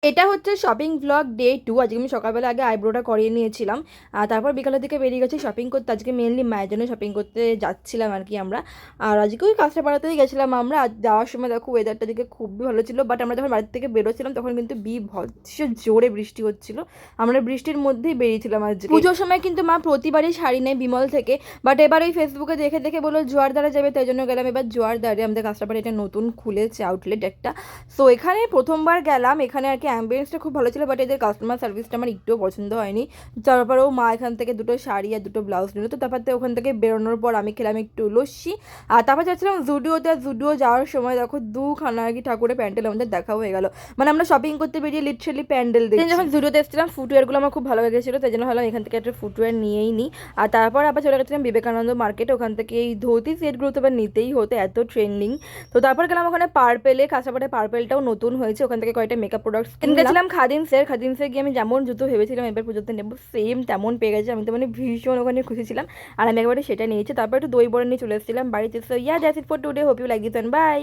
এটা হচ্ছে shopping blog day 2। আজকে আমি সকালবেলা আগে আইব্রোটা করিয়ে নিয়েছিলাম, আর তারপর বিকালের দিকে বেরিয়ে গেছি শপিং করতে। আজকে মেনলি মায়ের জন্য শপিং করতে যাচ্ছিলাম আর কি আমরা। আর আজকে ওই কাঁচরাপাড়াতেই গেছিলাম আমরা। আজ যাওয়ার সময় দেখো ওয়েদারটা দিকে খুবই ভালো ছিল, বাট আমরা যখন বাড়ি থেকে বেরোছিলাম তখন কিন্তু বীভৎস জোরে বৃষ্টি হচ্ছিল। আমরা বৃষ্টির মধ্যেই বেরিয়েছিলাম। আজকে পুজোর সময় কিন্তু মা প্রতিবারই শাড়ি নেয় বিমল থেকে, বাট এবার ওই ফেসবুকে দেখে দেখে বললো জোয়ারদারে যাবে, তাই জন্য গেলাম এবার জোয়ারদারে। আমাদের কাঁচরাপাড়া এটা নতুন খুলেছে আউটলেট একটা। সো এখানে প্রথমবার গেলাম, এখানে আর কি অ্যাম্বিয়েন্সটা খুব ভালো ছিল, বাট এদের কাস্টমার সার্ভিসটা আমার একটুও পছন্দ হয়নি। তারপরেও মা এখান থেকে দুটো শাড়ি আর দুটো ব্লাউজ নিল। তো তারপর তো ওখান থেকে বেরোনোর পর আমি খেলাম একটু লস্যি, আর তারপর যাচ্ছিলাম জুডিওতে। আর জুডিও যাওয়ার সময় দেখো দুখানা আর কি ঠাকুরের প্যান্ডেল আমাদের দেখা হয়ে গেল। মানে আমরা শপিং করতে বেরিয়ে লিটারালি প্যান্ডেল দেখি। যখন জুডিওতে এসেছিলাম ফুটওয়্যারগুলো আমার খুব ভালো লেগেছিলো, তাই জন্য ভাবলাম এখান থেকে একটা ফুটওয়্যার নিয়েই নিই। আর তারপর আবার চলে গেছিলাম বিবেকানন্দ মার্কেটে, ওখান থেকে এই ধুতি সেটগুলো তো আবার নিতেই হতো, এত ট্রেন্ডিং। তো তারপর গেলাম ওখানে পার্পেলে, কাঁচরাপাড়ায় পার্পেলটাও নতুন হয়েছে, ওখান থেকে কয়েকটা মেকআপ প্রোডাক্টস কিনে গেছিলাম। খাদিমসে গিয়ে আমি যেমন জুতো ভেবেছিলাম এবার পুজোতে নেবো, সেম তেমন পেয়ে গেছে। আমি তো মানে ভীষণ ওখানে খুশি ছিলাম, আর আমি একেবারে সেটা নিয়েছি। তারপর একটু দই বড়া নিয়ে চলে এসেছিলাম বাড়িতে। So yeah that's it for today, hope you like this, by.